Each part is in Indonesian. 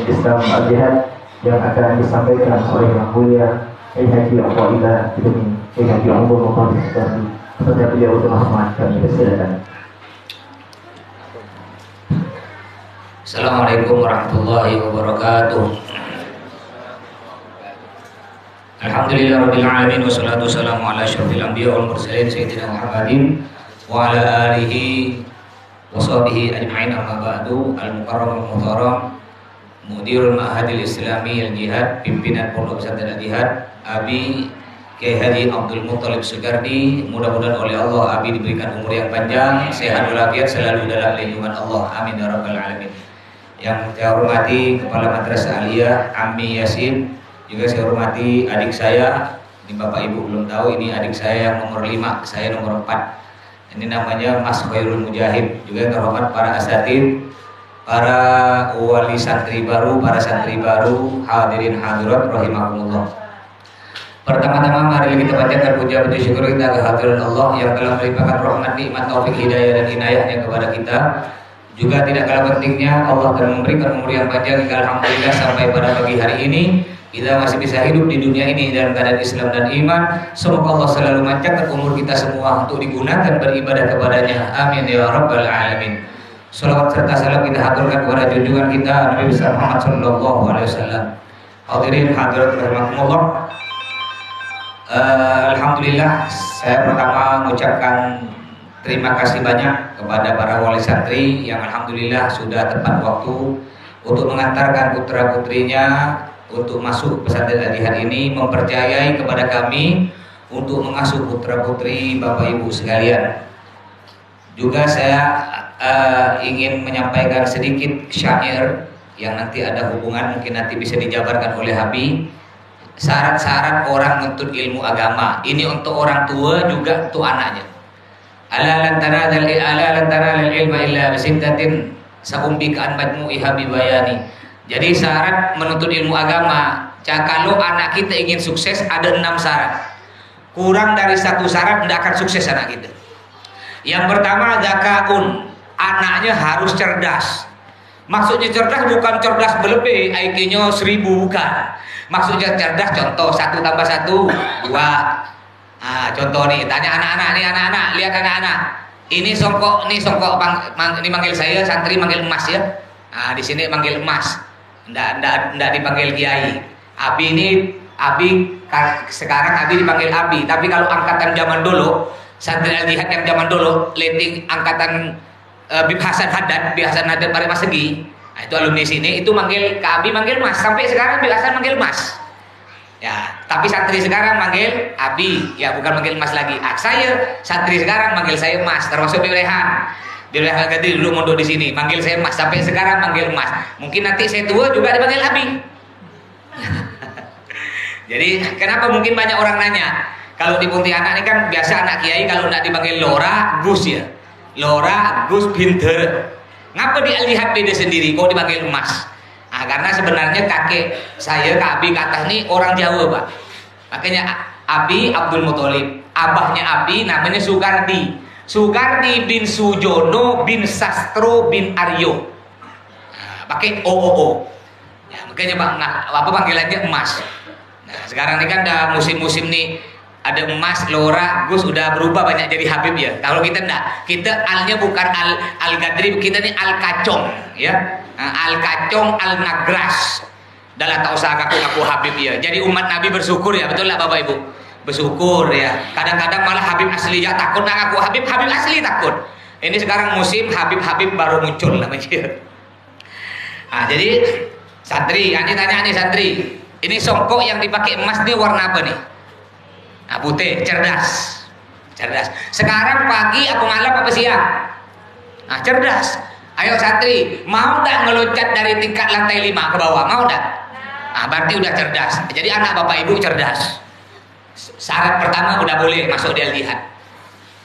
Islam Al-Jihad yang akan disampaikan oleh Yang Mulia Haji Al-Fadhilah Ibnu Haji Umar Muhammad Sukadi. Kepada beliau untuk hormat kami persilakan. Assalamualaikum warahmatullahi wabarakatuh. Alhamdulillahirabbil alamin wassalatu wassalamu ala asyrofil anbiya wal mursalin sayyidina Muhammadin wa ala alihi wa sahbihi ajma'in, amma ba'du. Al-Mukarram al-Muhtaram Mudirul Ma'hadil Islami Al-Jihad, pimpinan Pondok Pesantren Al-Jihad, Abi Kiai Haji Abdul Muthalib Sugardi, mudah-mudahan oleh Allah Abi diberikan umur yang panjang, sehat walafiat, selalu dalam lindungan Allah, amin ya rabbal alamin. Yang saya hormati Kepala Madrasah Aliyah Ammi Yasin, juga saya hormati adik saya, ini Bapak Ibu belum tahu, ini adik saya yang nomor 5, saya nomor 4. Ini namanya Mas Khairul Mujahid. Juga terhormat para asatid, para wali santri baru, para santri baru, hadirin hadirat rahimakumullah. Pertama-tama mari kita panjatkan puja puji syukur kita kehadiran Allah yang telah melimpahkan rahmat, nikmat, taufik, hidayah dan inayahnya kepada kita. Juga tidak kalah pentingnya Allah telah memberikan umur yang panjang hingga alhamdulillah sampai pada pagi hari ini kita masih bisa hidup di dunia ini dalam keadaan Islam dan iman. Semoga Allah selalu memanjangkan umur kita semua untuk digunakan beribadah kepadanya. Amin ya rabbal alamin. Salawat serta salam kita haturkan kepada junjungan kita Nabi besar Muhammad sallallahu alaihi wasallam. Hadirin hadirat rahimakumullah. Alhamdulillah, saya pertama mengucapkan terima kasih banyak kepada para wali santri yang alhamdulillah sudah tepat waktu untuk mengantarkan putra-putrinya untuk masuk pesantren Al-Jihad ini, mempercayai kepada kami untuk mengasuh putra-putri Bapak Ibu sekalian. Juga saya ingin menyampaikan sedikit syair yang nanti ada hubungan, mungkin nanti bisa dijabarkan oleh Habib. Syarat-syarat orang menuntut ilmu agama ini untuk orang tua juga untuk anaknya. Ala lan tanazal ilma illa bisiddatin saumbika an majmu'iha bibayani. Jadi syarat menuntut ilmu agama, kalau anak kita ingin sukses ada 6 syarat. Kurang dari 1 syarat tidak akan sukses anak kita. Yang pertama zakaun, anaknya harus cerdas. Maksudnya cerdas bukan cerdas berlebih, IQ-nya 1000 bukan. Maksudnya cerdas, contoh 1 tambah 1 2. Contoh nih, tanya anak-anak nih, anak-anak lihat anak-anak. Ini songkok, ini manggil saya santri manggil emas ya. Di sini manggil emas. Ndak dipanggil kiai. Abi sekarang Abi dipanggil Abi. Tapi kalau angkatan zaman dulu, santri Al-Jihad yang zaman dulu, leting angkatan Bib Hasan Haddad Pare Masegi. Nah, itu alumni sini, itu manggil ke Abi manggil Mas, sampai sekarang Bib Hasan manggil Mas. Ya, tapi santri sekarang manggil Abi, ya bukan manggil Mas lagi. Saya santri sekarang manggil saya Mas, termasuk Bib Rehan. Bib Rehan ganti dulu mondok di sini, manggil saya Mas, sampai sekarang manggil Mas. Mungkin nanti saya tua juga dipanggil Abi. Jadi kenapa mungkin banyak orang nanya, kalau di Pontianak ini kan biasa anak kiai kalau tidak dipanggil Lora, Gus ya. Lora, Gus, Binter. Ngapa di Al-Jihad beda sendiri, kok dipanggil emas? Karena sebenarnya kakek saya, Kak Abi, kata ini orang Jawa Pak. Makanya Abi Abdul Muthalib, abahnya Abi namanya Sugardi. Sugardi bin Sujono bin Sastro bin Aryo. Pakai OOO. Ya, makanya Pak, apa panggilannya emas. Nah, sekarang ini kan udah musim-musim nih, ada emas, Lora, Gus udah berubah banyak jadi Habib ya. Kalau kita enggak, kita alnya bukan al-Gadri, kita ini al-Kacong ya. Al-Kacong, al-Nagras. Dalam tak usah ngaku Habib ya. Jadi umat Nabi bersyukur ya, betul lah Bapak Ibu? Bersyukur ya. Kadang-kadang malah Habib asli ya takut nak ngaku Habib asli takut. Ini sekarang musim Habib baru muncul namanya. Jadi santri, ini tanya nih santri. Ini songkok yang dipakai emas ini warna apa nih? Putih, cerdas. Sekarang pagi apa malam apa siang? Cerdas. Ayo santri, mau enggak ngeloncat dari tingkat lantai 5 ke bawah? Mau enggak? Berarti udah cerdas. Jadi anak Bapak Ibu cerdas. Syarat pertama udah boleh masuk di Al-Jihad.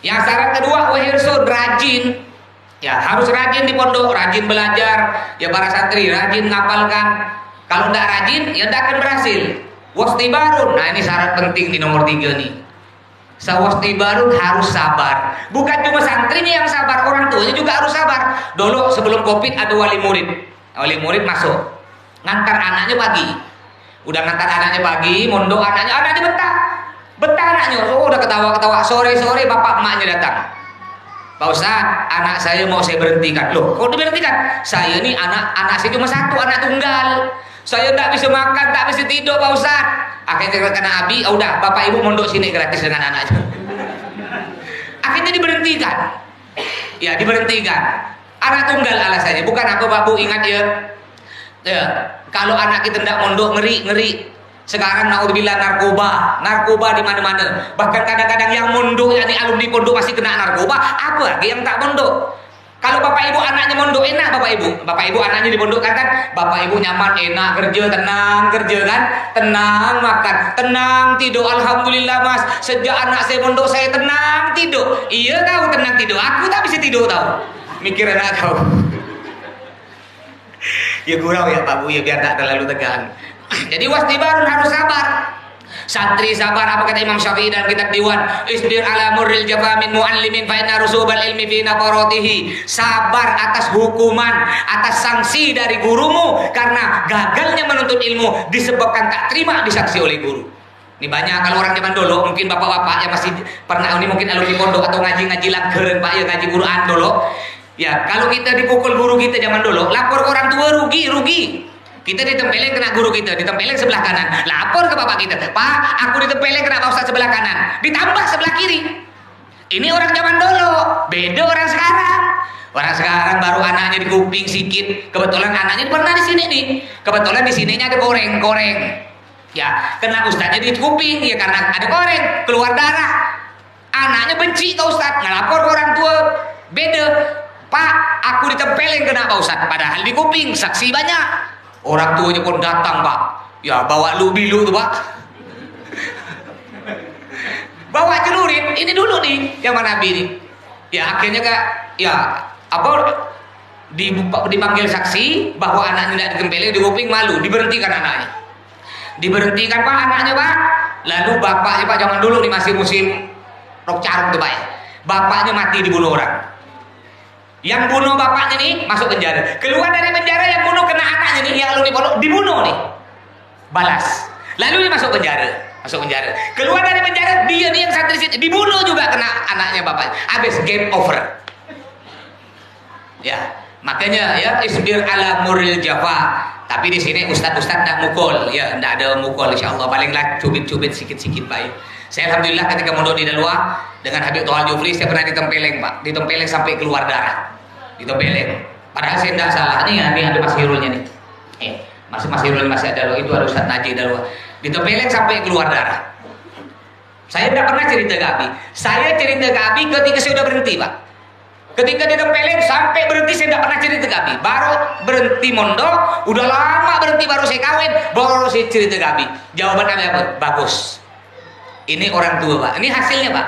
Yang syarat kedua wahirsun, rajin. Ya, harus rajin di pondok, rajin belajar. Ya para santri, rajin ngapalkan. Kalau enggak rajin, ya enggak akan berhasil. Wastibarun, nah ini syarat penting di nomor 3 nih. Wastibarun harus sabar. Bukan cuma santrinya yang sabar, orang tuanya juga harus sabar. Dulu sebelum Covid ada wali murid. Wali murid masuk. ngantar anaknya pagi. Udah ngantar anaknya pagi, mondok anaknya betah. Betah anaknya, udah ketawa-ketawa. Sore-sore bapak emaknya datang. Pak Ustadz, anak saya mau saya berhentikan. Loh, kok diberhentikan? Saya ini anak saya cuma satu, anak tunggal. Saya tak bisa makan, tak bisa tidur Pak Ustadz. Akhirnya kena Abi, udah bapak ibu mondok sini gratis dengan anaknya. Akhirnya diberhentikan. Ya, diberhentikan. Anak tunggal alasannya, bukan apa Pak Bu, ingat ya. Ya, kalau anak kita tidak mondok ngeri. Sekarang naudzubillah narkoba di mana-mana. Bahkan kadang-kadang yang mondok, yakni alumni pondok masih kena narkoba, apa lagi yang tak mondok? Kalau bapak ibu anaknya mondok enak, bapak ibu anaknya dipondokkan kan, bapak ibu nyaman, enak tenang kerja kan, tenang makan, tenang tidur. Alhamdulillah Mas, sejak anak saya mondok saya tenang tidur. Iya tahu tenang tidur, aku tak bisa tidur tahu. Mikir anak kau. Ya gurau ya Pak Bu ya, biar tak terlalu tegang. Jadi wasdibarun, harus sabar. Santri sabar, apa kata Imam Syafi'i dalam kitab Diwan, isbir ala murril jafa min muallimin fa inna rusubal ilmi fi naqaratihi. Sabar atas hukuman, atas sanksi dari gurumu, karena gagalnya menuntut ilmu disebabkan tak terima disaksi oleh guru. Ini banyak kalau orang zaman dulu, mungkin bapak-bapak yang masih pernah ini mungkin alumni pondok atau ngaji-ngaji langgeng Pak ya, ngaji Quran dulu. Ya, kalau kita dipukul guru kita zaman dulu, lapor ke orang tua, rugi. Kita ditempelin kena guru kita, ditempelin sebelah kanan. Lapor ke bapak kita, Pak, aku ditempelin kena Pak Ustadz sebelah kanan. Ditambah sebelah kiri. Ini orang zaman dulu, beda orang sekarang. Orang sekarang baru anaknya di kuping sikit. Kebetulan anaknya pernah di sini nih. Kebetulan di sininya ada koreng. Ya, kena Ustadznya di kuping ya karena ada koreng, keluar darah. Anaknya benci ke Ustadz, ngelapor ke orang tua. Beda. Pak, aku ditempelin kena Pak Ustadz, padahal di kuping, saksi banyak. Orang tuanya pun datang Pak, ya bawa bilu tuh Pak, bawa celurit, ini dulu nih yang mana Nabi nih. Ya akhirnya Kak, ya apa dipanggil saksi bahwa anaknya tidak ditempelin di kuping, malu, diberhentikan anaknya. Diberhentikan Pak anaknya Pak. Lalu bapaknya Pak, zaman dulu nih masih musim rok caruk tuh Pak ya. Bapaknya mati dibunuh orang. Yang bunuh bapaknya nih masuk penjara. Keluar dari penjara yang bunuh kena anaknya nih, yang alumni pondok dibunuh nih. Balas. Lalu dia masuk penjara. Keluar dari penjara, dia nih yang santri situ dibunuh juga kena anaknya bapaknya. Habis game over. Ya, makanya ya isbir ala muril jafa. Tapi di sini ustad-ustad tak mukul, ya tidak ada mukul insyaallah, palinglah cubit-cubit sikit-sikit Pak. Saya alhamdulillah ketika mondok di Dalwa dengan Habib Tohal Jufri, saya pernah ditempeleng Pak, ditempeleng sampai keluar darah, ditempeleng. Padahal saya tidak salah nih, ada Mas Hirulnya nih, Mas Hirul masih ada loh, itu ada Ustadz Najib Dalwa, ditempeleng sampai keluar darah. Saya tidak pernah cerita ke Abi, saya cerita ke Abi ketika saya sudah berhenti Pak. Ketika ditempeleng sampai berhenti saya tidak pernah cerita ke Abi. Baru berhenti mondok, udah lama berhenti baru saya kawin, baru saya cerita ke Abi. Jawaban Abi apa? Bagus. Ini orang tua Pak, ini hasilnya Pak.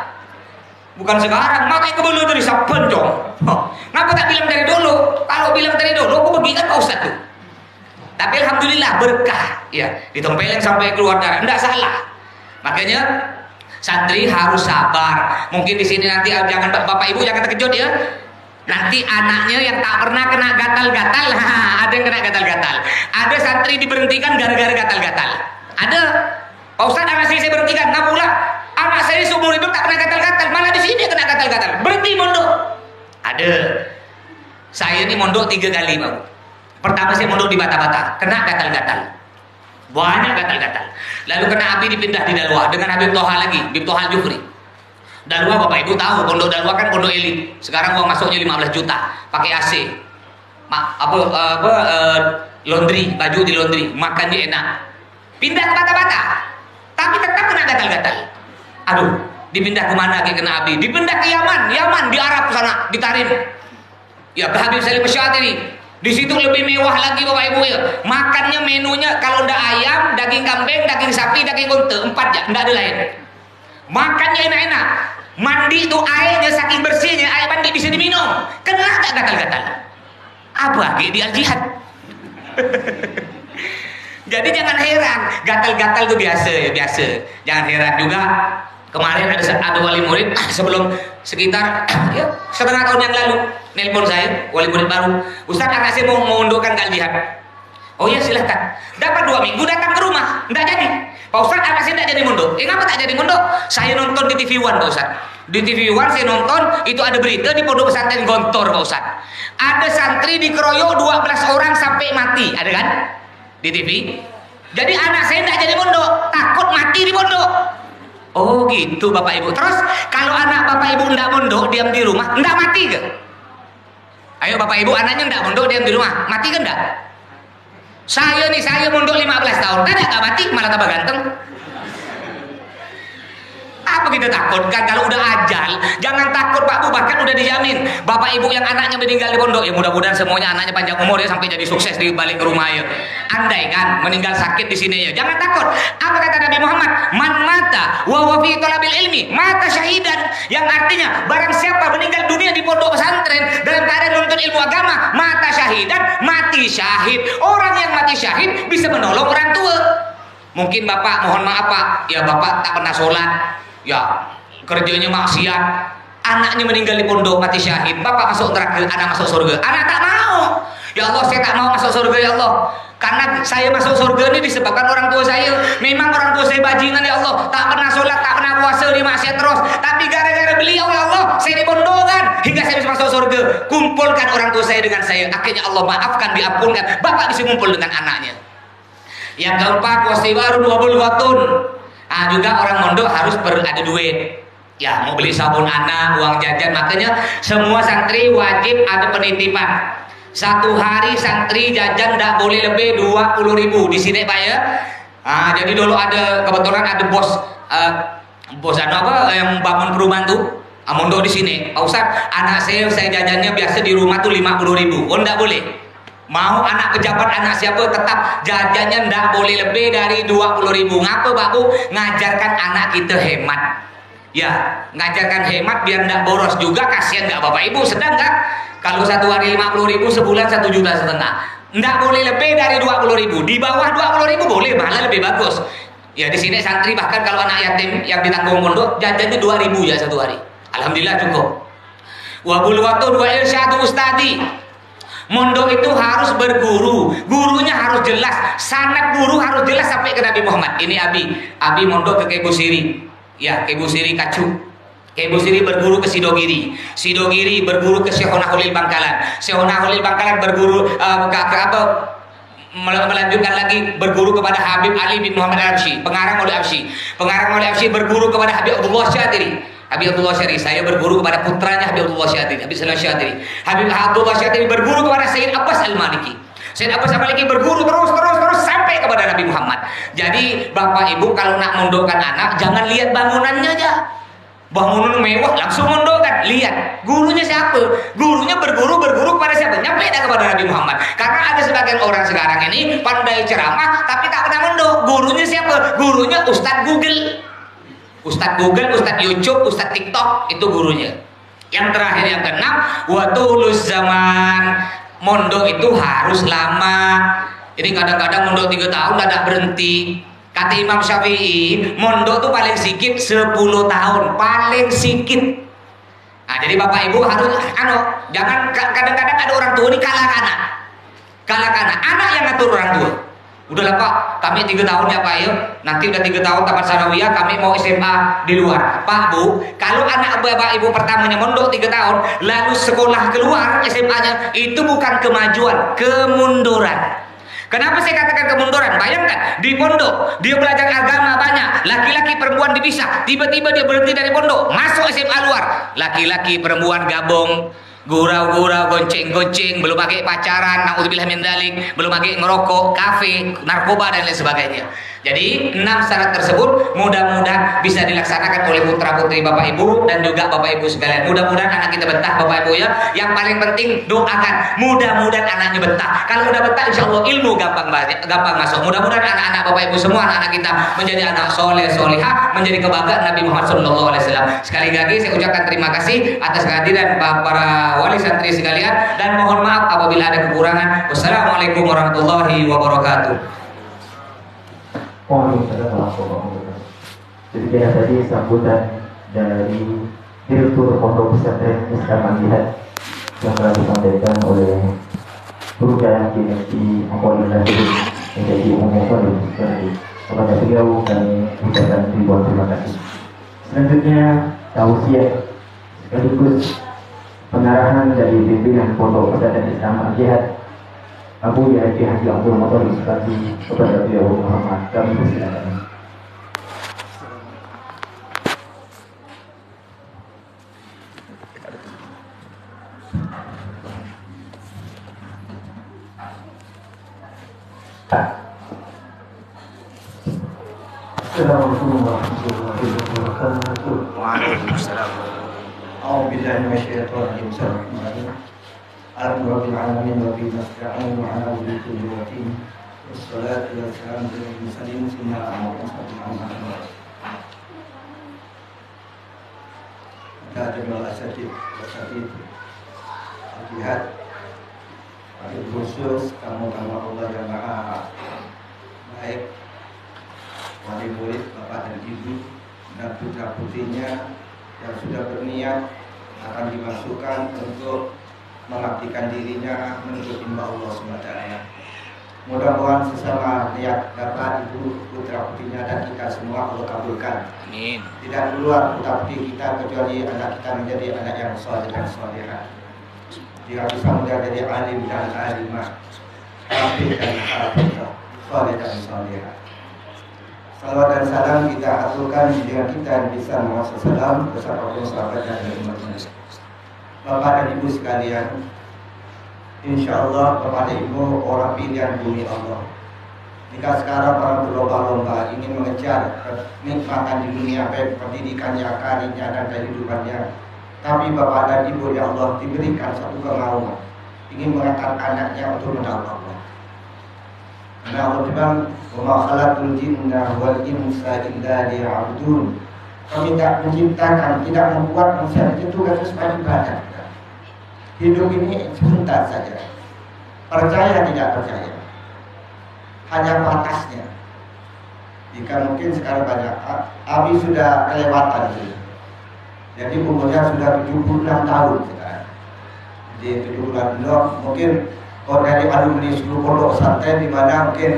Bukan sekarang, makanya kebelu dari saben dong. Ngapa tak bilang dari dulu? Kalau bilang dari dulu, aku bagikan Pak Ustadz tuh. Tapi alhamdulillah berkah, ya ditempeleng sampai keluar darah, tidak salah. Makanya santri harus sabar. Mungkin di sini nanti jangan bapak ibu jangan terkejut ya. Nanti anaknya yang tak pernah kena gatal-gatal, ada yang kena gatal-gatal. Ada santri diberhentikan gara-gara gatal-gatal. Ada. Pak Ustadz, anak saya berhentikan, nggak pula. Anak saya seumur hidup tak pernah gatal-gatal, malah di sini kena gatal-gatal. Berhenti mondok. Ada. Saya ini mondok 3 kali Pak. Pertama saya mondok di Bata-Bata, kena gatal-gatal. Banyak gatal-gatal. Lalu kena Abi dipindah di Dalwa dengan Habib Toha lagi, Habib Toha Jufri. Dalwa Bapak Ibu tahu, pondok Dalwa kan pondok elit. Sekarang uang masuknya 15 juta, pakai AC. Laundry, baju di laundry, makannya enak. Pindah ke Bata-Bata. Tapi tetap kena gatal-gatal. Aduh, dipindah ke mana lagi kena Abi? Dipindah ke Yaman di Arab sana, di Tarim. Ya, ke Habib Salim Syatiri. Di situ lebih mewah lagi Bapak Ibu ya. Makannya menunya kalau ndak ayam, daging kambing, daging sapi, daging unta, 4 ya, ndak ada lain. Makannya enak-enak. Mandi itu airnya saking bersihnya, air mandi bisa diminum. Kena tak gatal-gatal? Apa di al-jihad? Jadi jangan heran, gatal-gatal itu biasa ya, biasa. Jangan heran juga. Kemarin ada wali murid sebelum sekitar ya, setengah tahun yang lalu nelpon saya, wali murid baru. Ustaz, anak saya mau mengundurkan al-jihad. Oh iya silahkan. Dapat 2 minggu datang ke rumah, enggak jadi. Pak Ustadz, anak saya enggak jadi mondok. Kenapa tak jadi mondok? Saya nonton di TV One Pak Ustadz. Di TV One saya nonton, itu ada berita di pondok pesantren Gontor Pak Ustadz. Ada santri dikeroyok 12 orang sampai mati, ada kan? Di TV. Jadi anak saya enggak jadi mondok, takut mati di pondok. Oh gitu Bapak Ibu. Terus kalau anak Bapak Ibu enggak mondok, diam di rumah, enggak mati ke? Ayo Bapak Ibu, anaknya enggak mondok, diam di rumah, mati kan enggak? Saya mondok 15 tahun, kan enggak mati, malah tambah ganteng. Apa kita takutkan kalau udah ajal? Jangan takut Pak Bu, bahkan udah dijamin. Bapak Ibu yang anaknya meninggal di pondok, ya mudah-mudahan semuanya anaknya panjang umur ya sampai jadi sukses di balik rumah ya. Andai kan meninggal sakit di sini ya, jangan takut. Apa kata Nabi Muhammad? Man mata wa huwa fi talabil ilmi mata syahidan. Yang artinya barang siapa meninggal dunia di pondok pesantren dalam keadaan menuntut ilmu agama, mata syahidan, mati syahid. Orang yang mati syahid bisa menolong orang tua. Mungkin Bapak mohon maaf Pak, ya Bapak tak pernah sholat, ya kerjanya maksiat, anaknya meninggal di pondok mati syahid, Bapak masuk neraka, anak masuk surga. Anak tak mau. Ya Allah, saya tak mau masuk surga ya Allah, karena saya masuk surga ini disebabkan orang tua saya. Memang orang tua saya bajingan ya Allah, tak pernah sholat, tak pernah puasa, di maksiat terus, tapi gara-gara beliau ya Allah saya dipondokkan hingga saya bisa masuk surga. Kumpulkan orang tua saya dengan saya, akhirnya Allah maafkan, diampunkan, Bapak bisa kumpul dengan anaknya. Yang keempat, wasiwarun wabul watun. Juga orang mondok harus ada duit. Ya, mau beli sabun anak, uang jajan. Makanya semua santri wajib ada penitipan. 1 hari santri jajan tidak boleh lebih 20.000 di sini Pak ya. Jadi dulu ada kebetulan ada bos yang bangun perumahan tuh. Mondok di sini. Pak Ustadz, anak saya jajannya biasa di rumah tuh 50.000. Oh tidak boleh. Mau anak pejabat anak siapa tetap jajannya ndak boleh lebih dari 20.000. Ngapa Pak Bu? Ngajarkan anak kita hemat. Ya, ngajarkan hemat biar ndak boros juga, kasihan nggak Bapak Ibu, sedang nggak? Kalau 1 hari 50.000, sebulan 1,5 juta. Ndak boleh lebih dari 20.000. Di bawah 20.000 boleh, malah lebih bagus. Ya di sini santri bahkan kalau anak yatim yang ditanggung pondok jajannya 2.000 ya 1 hari. Alhamdulillah cukup. Wa bulwatun wa irsyadu ustadi. Mondok itu harus berguru, gurunya harus jelas, sanad guru harus jelas sampai ke Nabi Muhammad. Ini Abi mondok ke Kebu Siri, ya Kebu Siri Kacu. Kebu Siri berguru ke Sidogiri, Sidogiri berguru ke Syekhona Holil Bangkalan, Syekhona Holil Bangkalan berguru melanjutkan lagi berguru kepada Habib Ali bin Muhammad Al-Absyi, pengarang oleh Absyi, pengarang oleh Absyi berguru kepada Habib Abdullah Syatiri. Habib Abdullah Syatiri, saya berguru kepada putranya Habib Abdullah Syatiri, Habib Salam Syatiri. Habib Abdullah Syatiri berguru kepada Sayyid Abbas Al-Maliki. Sayyid Abbas Al-Maliki berguru terus sampai kepada Nabi Muhammad. Jadi Bapak Ibu kalau nak mondokkan anak, jangan lihat bangunannya aja. Bangunan mewah langsung mondokkan, lihat gurunya siapa. Gurunya berguru kepada siapa? Nyampe dah kepada Nabi Muhammad. Karena ada sebagian orang sekarang ini pandai ceramah tapi tak pernah mondok. Gurunya siapa? Gurunya Ustadz Google. Ustadz Google, Ustadz YouTube, Ustadz TikTok, itu gurunya. Yang terakhir, yang keenam, watulus zaman. Mondok itu harus lama. Jadi kadang-kadang mondok 3 tahun tidak berhenti. Kata Imam Syafi'i, mondok itu paling sedikit 10 tahun, paling sedikit. Jadi Bapak Ibu harus jangan kadang-kadang ada orang tua ini kalah anak yang ngatur orang tua. Udahlah Pak, kami 3 tahun ya Pak ya. Nanti udah 3 tahun tamat sanawiyah, kami mau SMA di luar. Pak Bu, kalau anak Bapak Ibu pertamanya mondok 3 tahun, lalu sekolah keluar SMA-nya, itu bukan kemajuan, kemunduran. Kenapa saya katakan kemunduran? Bayangkan, di pondok, dia belajar agama banyak, laki-laki perempuan dipisah, tiba-tiba dia berhenti dari pondok, masuk SMA luar, laki-laki perempuan gabung, gurau-gurau, gonceng-gonceng, belum pakai pacaran, naudzubillah min dzalik, belum pakai ngerokok, kafe, narkoba dan lain sebagainya. Jadi 6 syarat tersebut mudah-mudahan bisa dilaksanakan oleh putra-putri Bapak Ibu dan juga Bapak Ibu sekalian. Mudah-mudahan anak kita betah Bapak Ibu ya. Yang paling penting doakan, mudah-mudahan anaknya betah. Kalau udah betah insya Allah ilmu gampang masuk. Mudah-mudahan anak-anak Bapak Ibu semua, anak-anak kita menjadi anak soleh solihah, menjadi kebanggaan Nabi Muhammad SAW. Sekali lagi saya ucapkan terima kasih atas kehadiran para wali santri sekalian dan mohon maaf apabila ada kekurangan. Wassalamualaikum warahmatullahi wabarakatuh. Jadi tadi sambutan dari Direktur Pondok Pesantren Islam Al-Jihad yang telah disampaikan oleh Surga di Mempoli dan menjadi umum Mempoli kepada beliau kami ucapkan ribuan terima kasih. Selanjutnya tausiah sekaligus pengarahan dari pimpinan Pondok Pesantren Islam Al-Jihad Abu Yahya Haji Abdul Muttalib sekali kepada beliau Muhammad kami persilakan. Assalamualaikum warahmatullahi wabarakatuh. Waalaikumsalam. A'udzu billahi minasyaitonir rajim. Bismillahirrahmanirrahim. Alhamdulillahil alamin wa bihi nasta'in wa ala kulli shay'in. Wassalatu wassalamu ala mursalin sayyidina Muhammad. Kadang asatid al-jihad khusus kamu Allah yang maha baik, wali murid bapak dan ibu dan putra putrinya yang sudah berniat akan dimasukkan untuk mengabdikan dirinya menuntut hamba Allah SWT. Mudah-mudahan sesama niat dapat ibu putra putrinya dan kita semua Allah kabulkan. Amin. Tidak keluar putra putri kita kecuali anak kita menjadi anak yang saleh dan salehah. Jika bisa menjadi alim dan alimah, hafid dan hafizah, saleh dan salehah. Salawat dan salam kita aturkan dengan kita bisa Muhammad SAW bersama Allah sahabat dan umatnya. Bapak dan Ibu sekalian, insya Allah Bapak dan Ibu orang pilihan bumi Allah. Jika sekarang orang berlomba-lomba ingin mengejar kenikmatan di dunia baik pendidikannya, karirnya dan kehidupannya, tapi Bapak dan Ibu ya Allah diberikan satu kemauan ingin mengangkat anaknya untuk menaati Allah. Karena Allah bilang, "Wa ma khalaqtul jinna wal insa illa liya'budun." Kami tidak menciptakan, tidak membuat manusia itu harus supaya ibadah. Hidup ini sebentar saja. Percaya tidak percaya, hanya batasnya. Jika mungkin sekarang banyak, Abi sudah kelewatan itu. Jadi umurnya sudah 76 tahun sekarang. Jadi 76 mungkin kalau dari alumni seluruh pondok pesantren di mana mungkin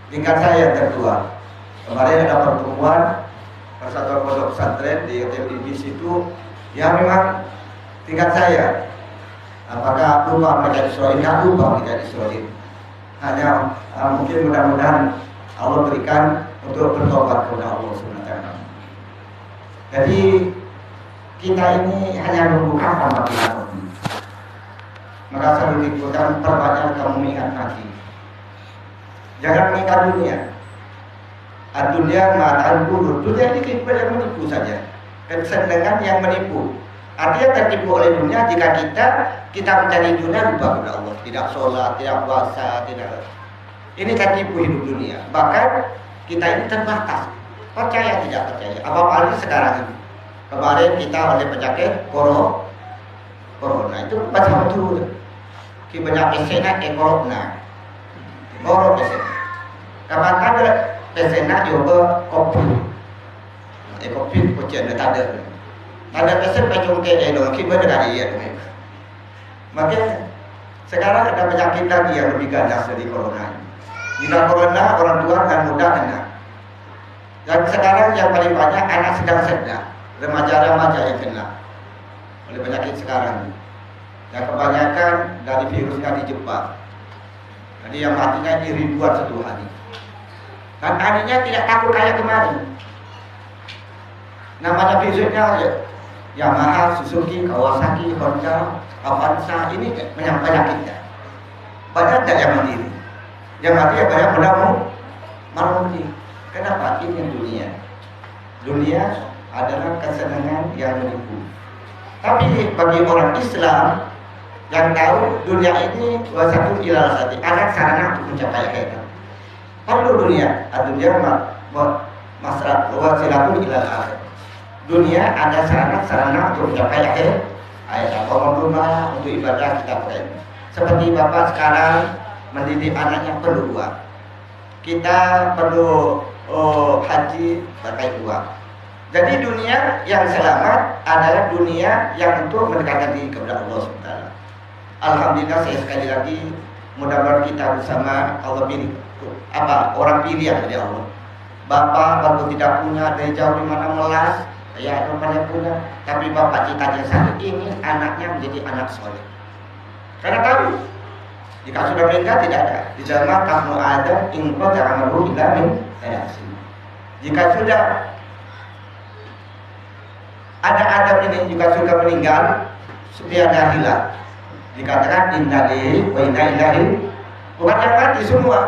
tingkat saya yang tertua. Kemarin ada pertemuan persatuan pondok pesantren di hotel situ, ya memang tingkat saya. Apakah lupa mereka disoalin? Nggak lupa mereka disoalin. Hanya mungkin mudah-mudahan Allah berikan untuk bertobat kepada Allah SWT. Jadi kita ini hanya menunggu kapan Pak kita mati. Maka selalu dikatakan perbanyak kamu mengingat mati. Jangan mengingat dunia. Dunia ma'al ghurur. Dunia ini kehidupan yang menipu saja. Kesenangan yang menipu. Artinya tertipu oleh dunia jika kita mencari dunia lupa kepada Allah. Tidak sholat, tidak puasa, tidak. Ini tertipu hidup dunia. Bahkan kita ini terbatas. Percaya tidak percaya. Apa-apa sekarang ini. Kemarin kita oleh penyakit corona itu macam itu. Kita penyakit sena corona. Corona pesena. Kapan ada pesena juga COVID. COVID pujian tak ada. Ada pesen pacung ke dong. Kita ada iya. Makanya sekarang ada penyakit lagi yang lebih ganas dari corona. Jika corona orang tua dan muda kena. Dan sekarang yang paling banyak anak sedang, remaja-remaja yang kena oleh penyakit sekarang. Yang kebanyakan dari virusnya di Jepang. Jadi yang matinya ini ribuan satu hari. Dan tadinya tidak takut kayak kemarin. Namanya virusnya Yamaha, Suzuki, Kawasaki, Honda, Avanza, ini penyakitnya. Banyak tidak yang mati. Yang mati ya banyak malah mati. Kenapa? Ini dunia. Dunia adalah kesenangan yang menipu. Tapi bagi orang Islam yang tahu dunia ini wasatu ilal sati, ada sarana untuk mencapai akhirat. Perlu dunia, dunia masyarakat wasilatu ilal akhir. Dunia ada sarana untuk mencapai akhirat. Rumah untuk ibadah kita pakai. Seperti Bapak sekarang mendidik anaknya perlu uang. Kita perlu haji pakai uang. Jadi dunia yang selamat adalah dunia yang untuk mendekatkan diri kepada Allah SWT. Alhamdulillah saya sekali lagi mudah-mudahan kita bersama Allah pilih orang pilihan dari Allah. Bapak baru tidak punya dari jauh di mana melas, ya rupanya punya, tapi bapak citanya satu, ini anaknya menjadi anak soleh. Karena tahu jika sudah meninggal tidak ada di dalam kamu ada info jangan merugi ilamin jika sudah ada Adam ini juga sudah meninggal, sudah ada hilang. Dikatakan innalillahi wa inna ilaihi, bukan yang mati semua.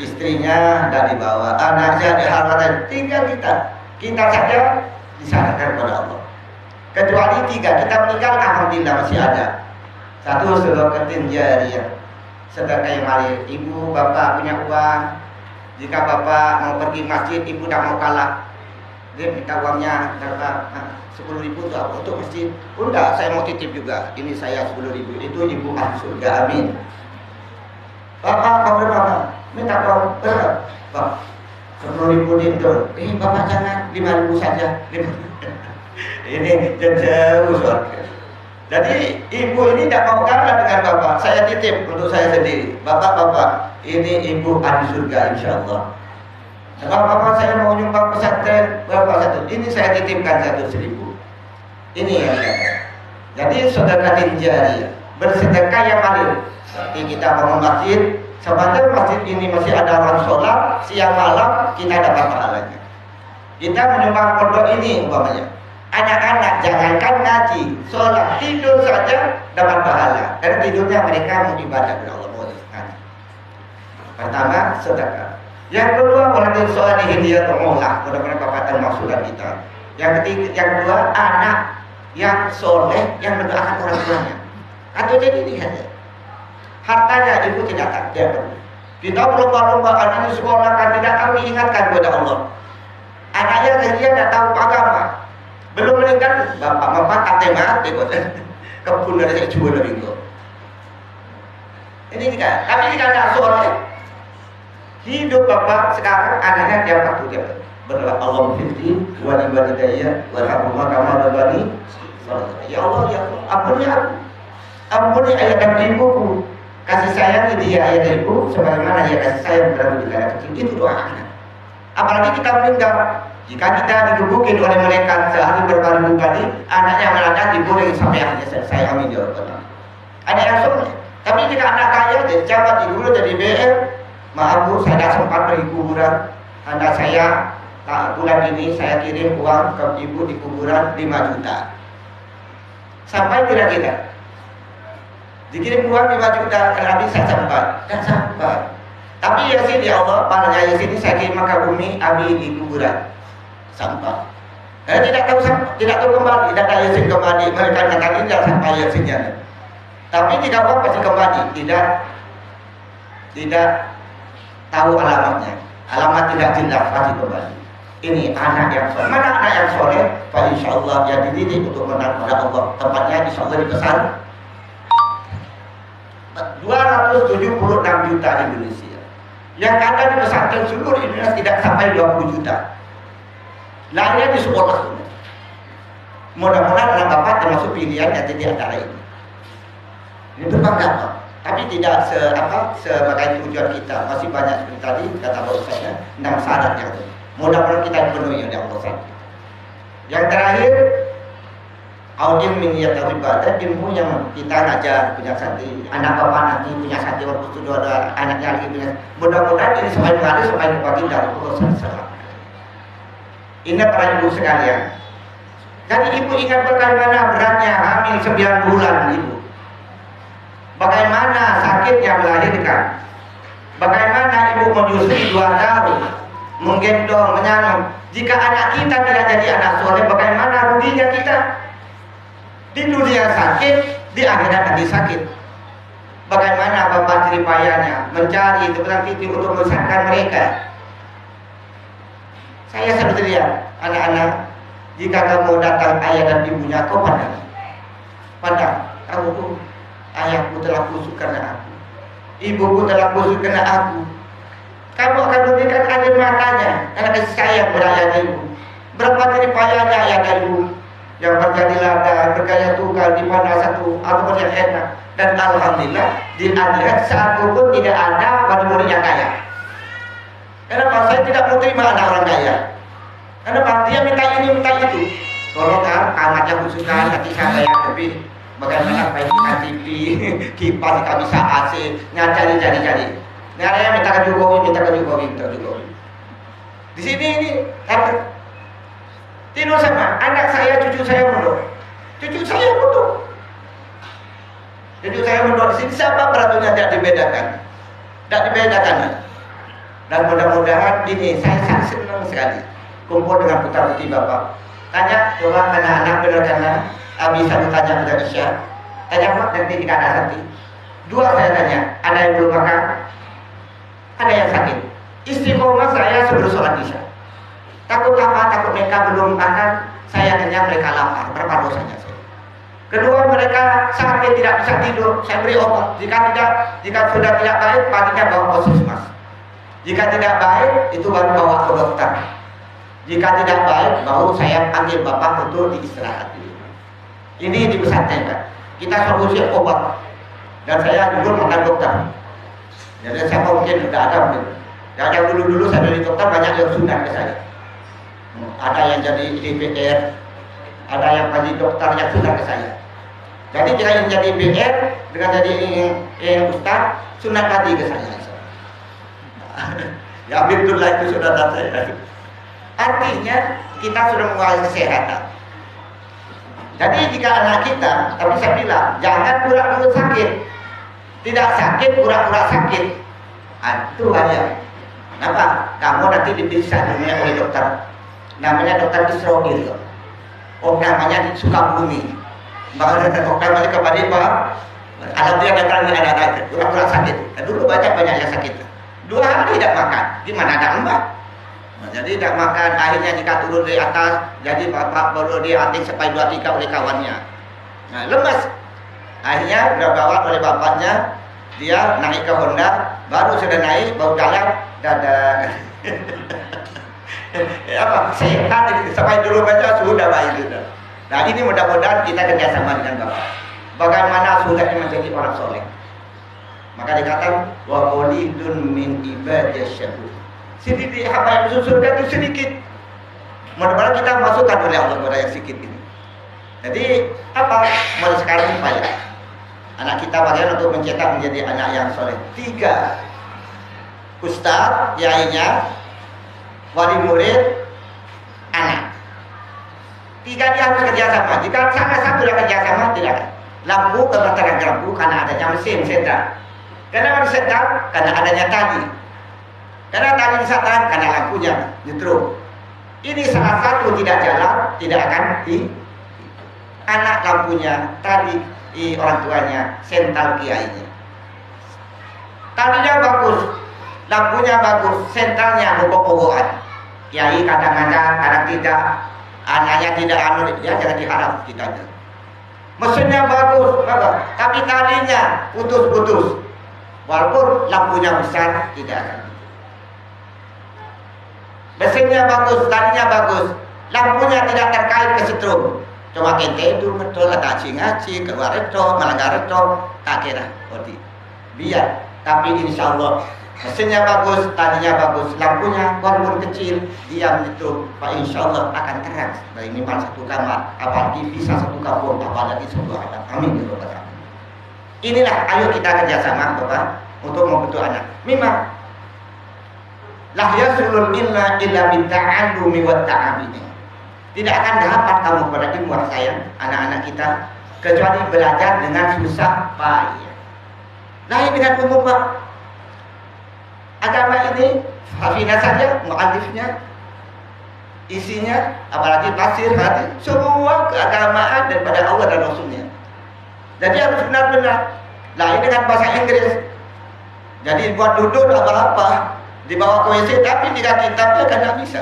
Istrinya tidak dibawa, anaknya diharapkan, tinggal kita saja diserahkan kepada Allah. Kecuali 3, kita meninggal alhamdulillah masih ada. 1 sedekah jariyah, sedekah yang ngalir. Ibu bapak punya uang, jika bapak mau pergi masjid, ibu tidak mau kalah, dia minta uangnya berapa? 10.000 itu apa? Untuk masjid. Udah, saya mau titip juga. Ini saya 10.000. Itu ibu ahli surga, amin. Bapak, kau berapa? Minta uang berapa? Pak, 10.000 itu. Bapak jangan 5.000 saja. Ini jauh surga. Jadi ibu ini tidak mau kalah dengan bapak. Saya titip untuk saya sendiri. Bapak, ini ibu ahli surga insyaallah. Bapak saya mau nyumbang pesantren berapa satu? Ini saya titipkan 100.000. Ini yang kata. Jadi sedekah jariyah, bersedekah yang alir. Seperti kita bangun masjid, sebenarnya masjid ini masih ada orang sholat siang malam, kita dapat pahalanya. Kita menyumbang pondok ini umpamanya. Anak-anak jangankan ngaji, sholat, tidur saja dapat pahala. Karena tidurnya mereka mau ibadah kepada Allah. Pertama sedekah. Yang kedua, waladin sholihin dia temulah, mudah-mudahan bapak termasukkan kita. Yang kedua, anak yang soleh yang mendoakan orang tuanya. Atau jadi ini saja. Hartanya ibu tidak tahu. Kita berlomba-lomba anaknya sekolah kan tidak tahu diingatkan kepada Allah. Anaknya dia tidak tahu agama. Belum meninggal, bapak kakek mati kebun dari saya jual dari itu. Ini tidak. Tapi jika tidak soleh, hidup bapak sekarang anaknya tiap waktu berdoa Allah firli wa li walidayya warhamhuma kama rabani. Ya Allah, ya Allah, ampuni ayah dan ibuku, kasih sayang dia ayah dan ibu sebagaimana dia kasih sayang kepada negara kecil. Itu doanya. Apalagi kita meninggal, jika kita digebukin oleh mereka sehari berkali kali, anaknya melanggar digoreng sampai akhirnya selesai. Amin ya rabbal alamin. Ada yang soleh. Tapi jika anak kaya jadi jabat dulu jadi BR, maaf bu, saya tidak sempat pergi kuburan. Anak saya bulan ini saya kirim uang ke ibu di kuburan 5 juta. Sampai kira-kira dikirim uang 5 juta, nanti saya sempat, dan sampai. Tapi Yasin ya Allah, palanya Yasin ini saya kirim ke bumi abi di kuburan, sampai. Karena tidak tahu kembali, tidak ada Yasin kembali. Mereka katakan ini tidak sampai Yasinnya. Tapi tidak uang pasti kembali, tidak tahu alamatnya, alamat tidak jelas pasti kembali. Ini anak yang soleh. Mana anak yang soleh? Pak insya Allah ya dididik untuk menang pada Allah. Tempatnya insya Allah dipesan 276 juta Indonesia. Yang ada di pesantren seluruh Indonesia tidak sampai 20 juta. Lainnya di sekolah. Mudah-mudahan anak bapak termasuk pilihan yang tidak antara ini. Ini berbangga, tapi tidak sebagai tujuan kita. Masih banyak seperti tadi kata Pak Ustaznya 6 syarat yang itu. Mudah-mudahan kita dipenuhi oleh Allah. Yang terakhir, audin min ibadah, ilmu yang kita ngajar punya santri, anak bapak nanti punya santri waktu sudah ada anaknya lagi punya. Mudah-mudahan ini sampai hari sampai pagi dari urusan salam. Ini para ibu sekalian. Jadi ibu ingat bagaimana beratnya hamil 9 bulan ibu. Bagaimana sakitnya melahirkan. Bagaimana ibu menyusui 2 tahun. Menggendong, menyandung. Jika anak kita tidak jadi anak soleh, bagaimana ruginya kita? Di dunia sakit, di akhirat nanti sakit. Bagaimana bapak jeripayanya mencari tukang titik untuk membesarkan mereka? Saya selalu lihat anak-anak, jika kamu datang ayah dan ibunya, kau pandang, kamu tuh ayahku telah busuk karena aku, ibuku telah busuk karena aku. Kamu akan memberikan air matanya karena kasih sayang kepada ayah dan ibu. Berapa jeripayanya ayah dan ibu yang bergaya ladang, bergaya tunggal di mana satu atau yang enak. Dan alhamdulillah di Adlihat satu pun tidak ada wali-wali yang kaya. Kenapa? Saya tidak mau terima anak orang kaya. Kenapa? Dia minta ini, minta itu. Tolong kan, kamarnya khususkan, nanti saya bayar. Tapi bagaimana baikkan TV, kipas, tidak bisa AC, cari. Ini ada yang minta ke Jokowi. Di sini ini, tidur sama anak saya, cucu saya mondok. Cucu saya mondok di sini, siapa peraturannya tidak dibedakan. Dan mudah-mudahan ini saya sangat senang sekali kumpul dengan putra-putri Bapak. Tanya coba anak-anak benar karena bisa bertanya pada Isya. Tanya Pak nanti di kanan nanti. Dua saya tanya, ada yang belum makan, ada yang sakit. Istiqomah saya sebelum sholat Isya. Takut apa? Takut mereka belum makan, saya tanya mereka lapar. Berapa dosanya saya? Kedua, mereka sakit tidak bisa tidur, saya beri obat. Jika sudah tidak baik, paginya bawa ke puskesmas. Jika tidak baik, itu baru bawa ke dokter. Jika tidak baik, baru saya panggil Bapak untuk diistirahat. Ini di pesantren, Pak. Kita solusi obat. Dan saya juga makan dokter. Jadi saya mungkin tidak ada mungkin. Yang dulu saya dari dokter banyak yang sunat ke saya. Ada yang jadi DPR, ada yang jadi dokter yang sunat ke saya. Jadi jika yang jadi DPR dengan jadi ustaz, sunat hati ke saya. Ya betul lah itu sudah saya. Artinya kita sudah menguasai kesehatan. Jadi jika anak kita, tapi saya bilang jangan pura-pura sakit. Tidak sakit pura-pura sakit. Itu aja. Kenapa? Kamu nanti diperiksa dunia oleh dokter. Namanya dokter Israel. Oh namanya Sukabumi. Bahkan dokter balik kepada Pak. Alhamdulillah datang ada pura-pura sakit. Dulu banyak yang sakit. 2 hari tidak makan. Gimana ada mbak? Jadi tidak makan, akhirnya jika turun dari atas, jadi bapak baru dianting sampai 2 tiga oleh kawannya. Nah, lemas. Akhirnya sudah bawa oleh bapaknya, dia naik ke Honda, baru sudah naik, baru jalan, dadah. Sehat, sampai dulu baca sudah baik sudah. Nah ini mudah-mudahan kita kerjasama dengan bapak. Bagaimana sulitnya menjadi orang soleh. Maka dikatakan wa qalidun min ibadiyas syakur. Sedikit hamba yang masuk surga itu sedikit. Mudah-mudahan kita masukkan oleh Allah kepada yang sedikit ini. Jadi apa? Mulai sekarang supaya anak kita bagaimana untuk mencetak menjadi anak yang soleh. 3 ustaz, yainya wali murid, anak. 3 dia harus kerjasama. Jika salah satu yang kerjasama tidak. Lampu kebakaran lampu karena adanya mesin sentral. Kenapa disetar? Karena adanya tali. Karena tali disatakan karena lampunya nyetrum. Ini salah satu tidak jalan, tidak akan di anak lampunya, tali orang tuanya, sentral kiainya. Talinya bagus, lampunya bagus, sentralnya pokok-pokokan. Kiai kadang-kadang, kadang tidak, anaknya tidak ya jangan diharap kita. Mesinnya bagus, tapi talinya putus-putus. Walaupun lampunya besar, tidak akan. Mesinnya bagus, talinya bagus, lampunya tidak terkait ke setrum. Cuma kente itu betul, ada ngaji, keluar itu, melanggar itu, tak kira. Biar, tapi insya Allah mesinnya bagus, talinya bagus, lampunya walaupun kecil, dia itu, Pak insya Allah akan terang. Dari minimal 1 kamar, apalagi bisa 1 kampung, apalagi 1 anak. Amin ya Bapak. Inilah, ayo kita kerjasama Bapak untuk membentuk anak. Memang lah yasulul illa bitta'allumi wa ta'abini. Tidak akan dapat kamu pada ilmu sayang anak-anak kita kecuali belajar dengan susah payah. Lain dengan umum Pak. Agama ini hafidhah saja, mu'alifnya, isinya, apalagi tafsir hati, semua keagamaan daripada Allah dan Rasulnya. Jadi harus benar-benar. Lain dengan bahasa Inggris. Jadi buat duduk apa-apa, dibawa ke WC, tapi tidak kitabnya kan tidak bisa.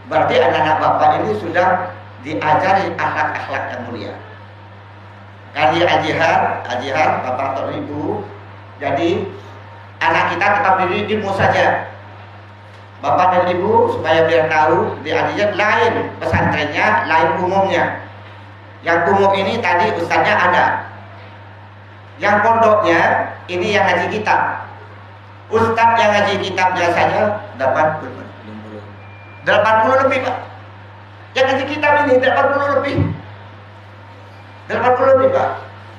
Berarti anak-anak bapak ini sudah diajari akhlak-akhlak yang mulia. Kali ajihar, bapak atau ibu. Jadi anak kita tetap diri saja. Bapak dan Ibu supaya biar tahu di Adiyat lain pesantrennya, lain umumnya. Yang umum ini tadi ustaznya ada. Yang pondoknya ini yang ngaji kitab. Ustaz yang ngaji kitab biasanya dapat 80 lebih, Pak. Yang ngaji kitab ini 80 lebih. 80 lebih, Pak.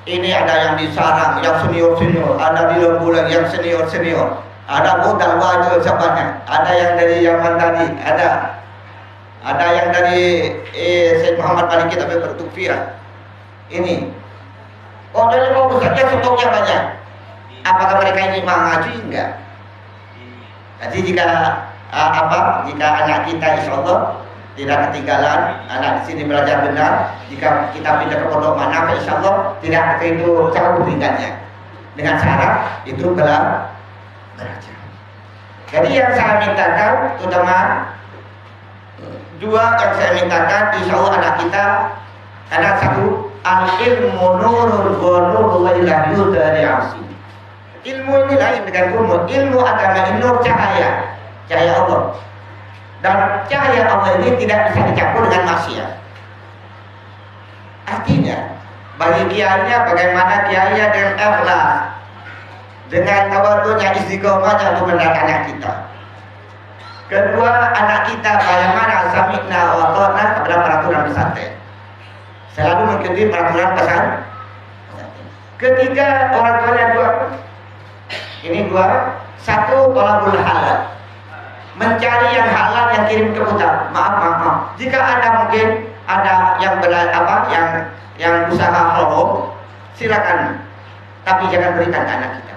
Ini ada yang di sarang, yang senior-senior, ada di Lembulan yang senior-senior. Ada modal wajib siapanya. Ada yang dari Yaman tadi, ada yang dari Syed Muhammad Maliki tapi bertukfir. Ini. Oh, dari mau saja stoknya banyak. Apakah mereka ini mengaji? Enggak. Jadi jika jika anak kita insya Allah tidak ketinggalan, anak di sini belajar benar, jika kita pindah ke pondok mana, insya Allah tidak itu jauh tingkatnya. Dengan syarat itu belajar. Jadi yang saya mintakan, terutama dua yang saya mintakan, insya Allah anak kita, karena satu, al-ilmu nurul wa nurul ilahu dari arsi. Ilmu ini lain dengan ilmu agama ini nur cahaya Allah. Dan cahaya Allah ini tidak bisa dicampur dengan maksiat. Artinya, bagi kiainya bagaimana kiainya dengan ikhlas, dengan tawadhunya, istiqomahnya untuk mendidik anak kita. Kedua, anak kita bagaimana sami'na wa ata'na kepada peraturan pesantren. Selalu mengikuti peraturan pesantren. Ketiga, orang tuanya dua. Ini dua. Satu, thalabul halal. Mencari yang halal yang kirim ke putar. Maaf. Jika ada mungkin ada yang yang usaha haram, silakan. Tapi jangan berikan ke anak kita.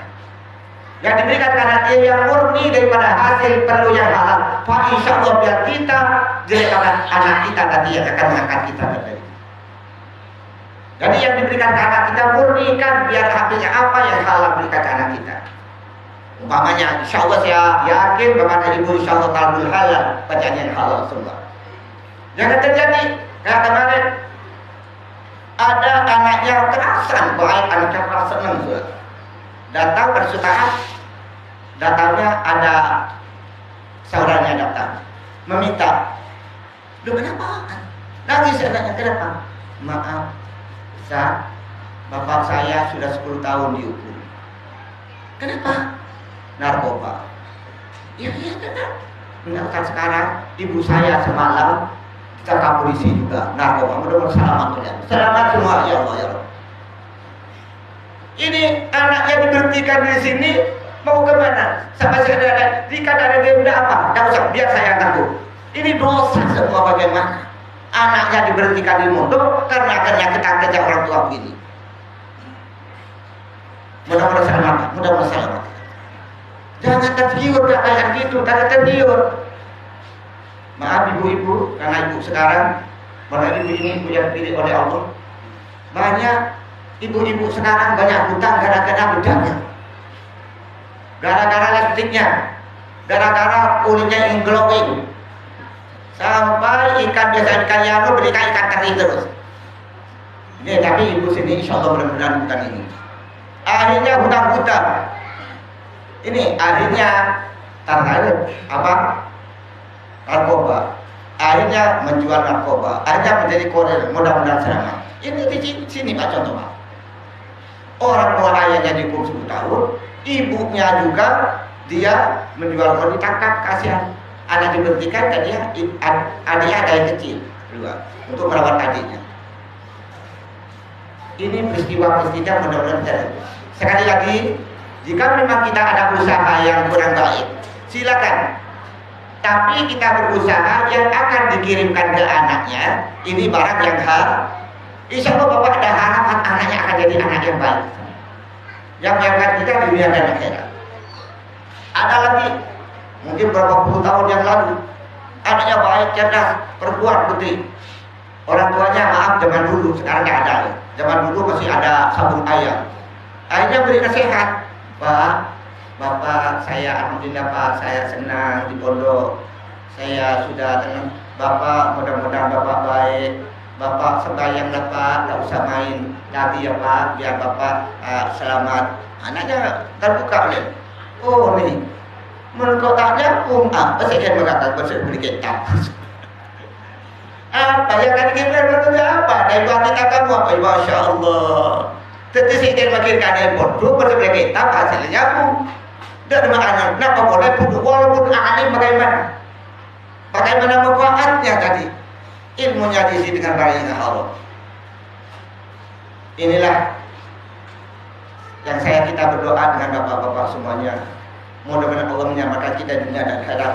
Yang diberikan ke anak dia yang murni daripada hasil perlu yang halal. Pak insya Allah biar kita jelekkan anak kita tadi yang akan mengangkat kita tadi. Jadi yang diberikan ke anak kita murni kan biar hasilnya apa yang halal berikan ke anak kita. Umpamanya, insya Allah saya yakin kepada ibu insya Allah kalbul halal, bacaan yang halal semua. Jangan terjadi kayak kemarin ada anaknya kerasan, baik anaknya keras senang sudah. Datang persutaan, datangnya ada saudaranya datang, meminta. Duh kenapa? Nangis anaknya kenapa? Maaf, Ustaz, bapak saya sudah 10 tahun dihukum. Kenapa? Narkoba. Iya benar. Mendengarkan sekarang ibu saya semalam ditangkap polisi juga narkoba. Mudah-mudahan selamat ya. Selamat semua ya Allah ya Allah. Ini anaknya diberhentikan di sini mau kemana? Sampai saya jika ada denda apa? Tidak usah biar saya tanggung. Ini dosa semua bagaimana? Anaknya diberhentikan di mondok karena akhirnya kita kejar orang tua begini. Mudah-mudahan selamat. Jangan tergiur kayak gitu, jangan tergiur. Maaf ibu-ibu, karena ibu sekarang, mana ibu ini punya dipilih oleh Allah. Banyak ibu-ibu sekarang banyak hutang gara-gara bedanya, gara-gara lipstiknya, gara-gara kulitnya yang glowing. Sampai ikan biasa ikan yaro berikan ikan teri terus. Ini tapi ibu sini insya Allah benar-benar bukan ini. Akhirnya hutang-hutang. Ini akhirnya terkait narkoba. Akhirnya menjual narkoba. Akhirnya menjadi kurir. Mudah-mudahan selamat. Ini di sini Pak contoh Pak. Orang tua ayahnya dihukum 10 tahun, ibunya juga dia menjual roti ditangkap, kasihan. Anak diberhentikan dan dia adiknya ada yang kecil juga untuk merawat adiknya. Ini peristiwa-peristiwa mudah-mudahan terjadi. Sekali lagi, jika memang kita ada usaha yang kurang baik, silakan. Tapi kita berusaha yang akan dikirimkan ke anaknya, ini barang yang hal. Insya Allah Bapak ada harapan anaknya akan jadi anak yang baik, yang mengangkat kita di dunia dan akhirat. Ada lagi, mungkin beberapa puluh tahun yang lalu, anaknya baik, cerdas, perempuan putri. Orang tuanya maaf zaman dulu, sekarang tidak ada. Zaman dulu masih ada sabun ayam. Akhirnya beri nasihat. Pak, Bapak saya alhamdulillah Pak, saya senang di pondok. Saya sudah tenang. Bapak mudah-mudahan Bapak baik. Bapak sembahyanglah Pak, tidak usah main lagi ya Pak, biar Bapak selamat. Anaknya terbuka oleh. Oh nih, menurut kotaknya kampung apa saya mengatakan bahasa beli kitab. Apa yang kan kita berarti apa? Dari wanita kamu apa? Masya Allah. Tetapi saya makin kadang bodoh bahasa beli kitab hasilnya aku. Dan makanya kenapa boleh bodoh walaupun alim bagaimana? Bagaimana manfaatnya tadi? Ilmunya diisi dengan baiknya Allah. Inilah yang kita berdoa dengan bapak-bapak semuanya. Mudah-mudahan Allah menyelamatkan kita dunia dan akhirat.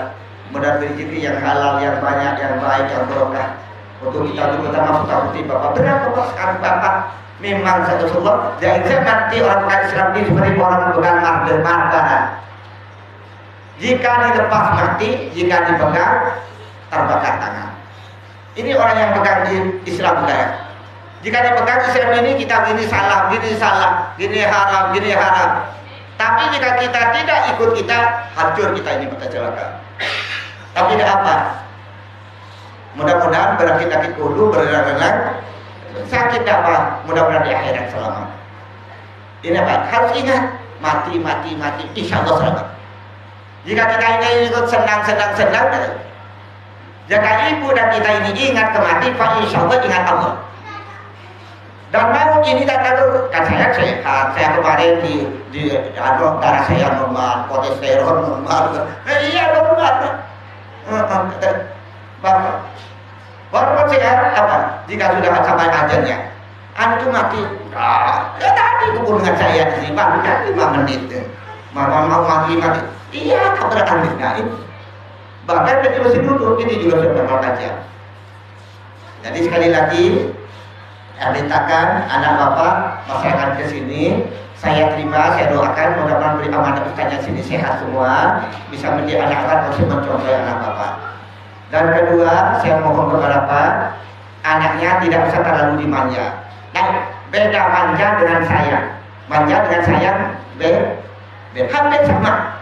Mudah-mudahan rezeki yang halal, yang banyak, yang baik, yang berkah. Untuk kita terutama putra-putri bapak. Berapa bapak sekarang bapak memang satu sebab. Jangan nanti orang bukan Islam ini seperti orang bukan margaran. Jika dilepas mati, jika dipegang terbakar tangan. Ini orang yang pegang di Islam budaya. Jika dipegang Islam ini kita gini salah, gini haram. Tapi jika kita tidak ikut kita, hancur kita ini mata celaka. Tapi tidak apa. Mudah-mudahan berakit-akit dulu, berenang-renang, sakit apa? Mudah-mudahan di akhirat selamat. Ini apa? Harus ingat, mati, insya Allah selamat. Jika kita ini ikut senang, jika ibu dan kita ini ingat kematian, insya Allah ingat Allah. Dan mau ini tak tahu, kan saya sehat, saya kemarin di darah saya normal, kolesterol normal. Iya normal. Bapak sehat apa? Jika sudah sampai ajalnya, itu mati. Ya tadi kubur dengan saya di sini, baru 5 menit. Mau mati. Iya, kabar aneh. Bahkan di mesin duduk ini juga sudah baca. Jadi sekali lagi saya mintakan anak bapak masyarakat ke sini, saya terima, saya doakan mudah-mudahan beri amanah ustaznya sini sehat semua, bisa menjadi anak-anak masih mencontoh anak bapak. Dan kedua, saya mohon kepada bapak, anaknya tidak usah terlalu dimanja. Nah, beda manja dengan sayang. Manja dengan sayang hampir sama.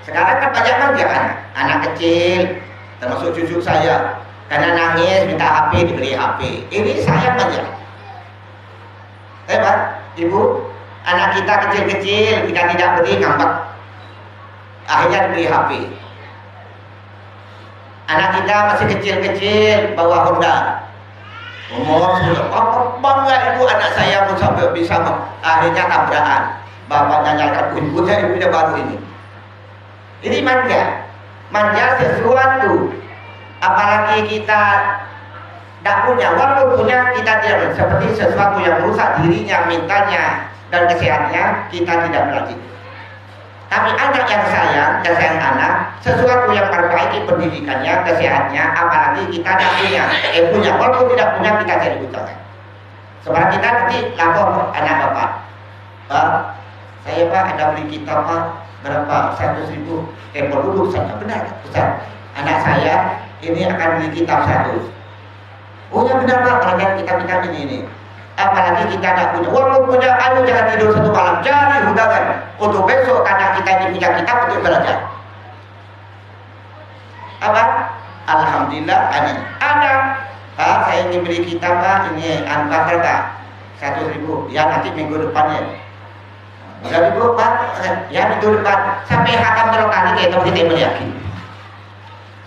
Sekarang kan banyak manja anak kecil, termasuk cucu saya, karena nangis minta HP diberi HP. Ini sayang manja. Pak, ibu, anak kita kecil-kecil, kita tidak beri ngambek, akhirnya diberi HP. Anak kita masih kecil-kecil, bawa Honda, umur sudah bangga ibu anak saya pun sampai bisa, akhirnya tabrakan. Bapaknya nyalakan ibunya baru ini. Ini manja sesuatu, apalagi kita tidak punya, walaupun punya kita tidak, seperti sesuatu yang merusak dirinya, mentalnya dan kesehatannya, kita tidak melatih. Tapi anak yang sayang anak, sesuatu yang memperbaiki pendidikannya, kesehatannya, apalagi kita tidak punya, walaupun tidak punya kita jadi utama. Seperti kita nanti lapor anak bapak, Pak, saya Pak ada beli kitab Pak, berapa 100.000, dulu saja benar, besar. Anak saya ini akan beli kitab 100. Oh ya benar Pak, pelajaran kitab-kitab ini. Apalagi kita tidak punya, walaupun punya, ayo jangan tidur satu malam, cari undangan untuk besok karena kita ini punya kitab untuk belajar. Apa? Alhamdulillah ada. Pak, saya ingin beli kitab Pak, ini Al-Baqarah Pak, 100.000. Ya nanti minggu depannya. Udah dulu Pak, ya minggu depan sampai hatam terlalu kali kita tidak yakin.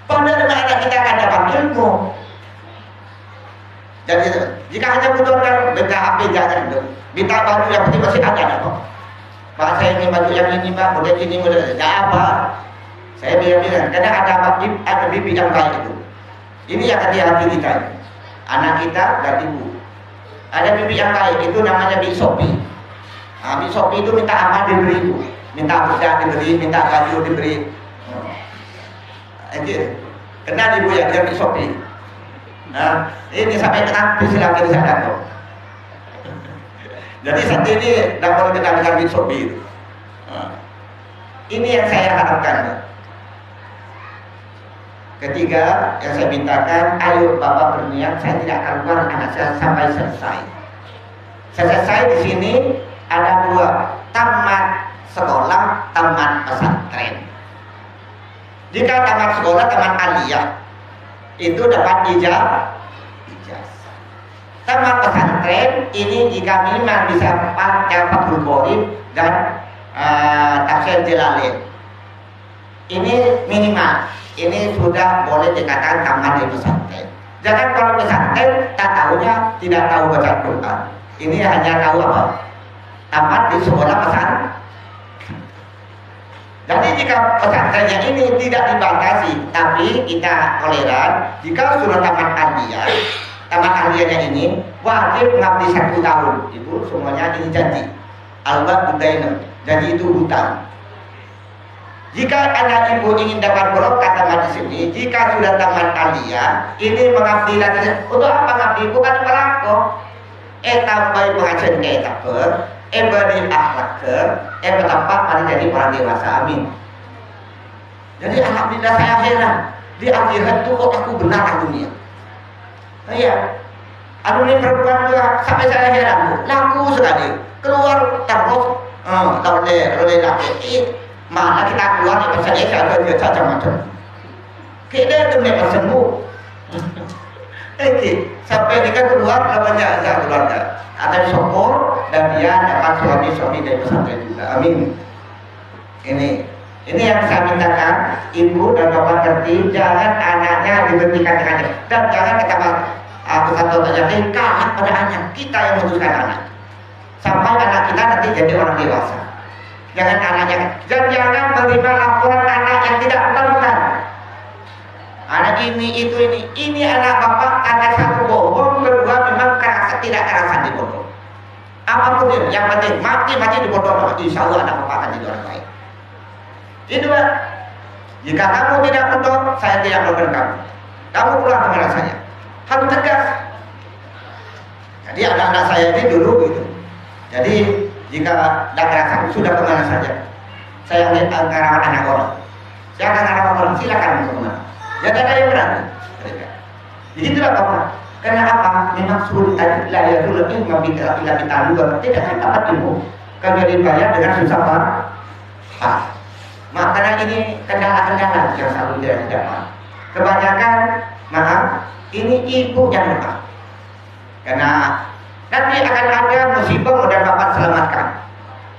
Padahal anak kita akan dapat ilmu. Jadi jika hanya butuh minta HP jangan itu, minta baju yang penting masih ada kok. Pak saya ingin baju yang ini Pak, model ini model tidak apa. Saya bilang karena ada bibi yang baik itu. Ini yang hati-hati kita. Anak kita dan ibu. Ada bibi yang baik itu namanya Bi Sopi. Nah, Bi Sopi itu minta apa diberi ibu, minta bedak diberi, minta baju diberi. Kenal ibu ya dia Bi Sopi. Nah, ini sampai kenapa silahkan di sana tuh. Jadi saat ini tidak boleh kita dengan Bi Sopi itu. Nah, ini yang saya harapkan. Ketiga, yang saya mintakan, ayo Bapak berniat, saya tidak akan keluar anak saya sampai selesai. Selesai di sini ada 2, tamat sekolah, tamat pesantren. Jika tamat sekolah, tamat aliyah, itu dapat ijazah. Tamat pesantren ini jika memang bisa baca Fathul Qorib dan tafsir Jalalain. ini minimal, ini sudah boleh dikatakan tamat di pesantren. Jangan kalau pesantren tak tahunya tidak tahu baca Quran. Ini hanya tahu apa? Tamat di sekolah pesantren. Jadi jika pesantrennya ini tidak dibatasi, tapi kita toleran, jika sudah tamat aliyahnya ini wajib mengabdi 1 tahun. Ibu semuanya ini janji. Allah budaina, jadi itu hutang. Jika anak ibu ingin dapat barokah tamat di sini, jika sudah tamat aliyah, ini mengabdi lagi. Untuk apa mengabdi? Bukan melangkah. Tambah pengajian ke etaper, beri akhlak ke, betapa mari jadi orang dewasa. Amin. Jadi alhamdulillah saya heran di akhirat itu kok aku benar dunia. Iya. Anu ini perempuan juga sampai saya heran, Bu. Laku sekali. Keluar terus, oleh laki. Mana kita keluar di pesan ada dia macam-macam. Kita demi pesan, Bu. Sampai dia keluar namanya ada keluarga. Ada syukur dan dia dapat suami dari pesantren juga. Amin. Ini yang saya mintakan, ibu dan bapak ngerti, jangan anaknya diberhentikan dengan dan jangan kata satu terjadi kalah pada anak kita yang memutuskan anak sampai anak kita nanti jadi orang dewasa. Jangan anaknya, dan jangan menerima laporan anak yang tidak benar. Anak ini anak bapak karena satu bohong, kedua memang kerasa tidak kerasan di bodoh. Apapun itu, yang penting mati di bodoh, insya Allah anak bapak akan jadi orang baik. Itu Pak. Jika kamu tidak bodoh, saya tidak melakukan kamu. Kamu pulang kemana saya? Harus tegas. Jadi anak-anak saya ini dulu gitu. Jadi jika tidak kerasan sudah kemana saja. Saya lihat anggaran anak orang. Saya akan arah orang silakan kemana. Jangan ada yang berani. Begitulah Bapak. Karena apa? Memang sulit tadi layar itu lebih membina kita luar tidak akan dapat ilmu. Karena dibayar dengan susah Pak. Makanya ini kendala-kendala yang selalu tidak dapat. Kebanyakan maaf, ini ibu yang lemah. Karena nanti akan ada musibah mudah Bapak selamatkan.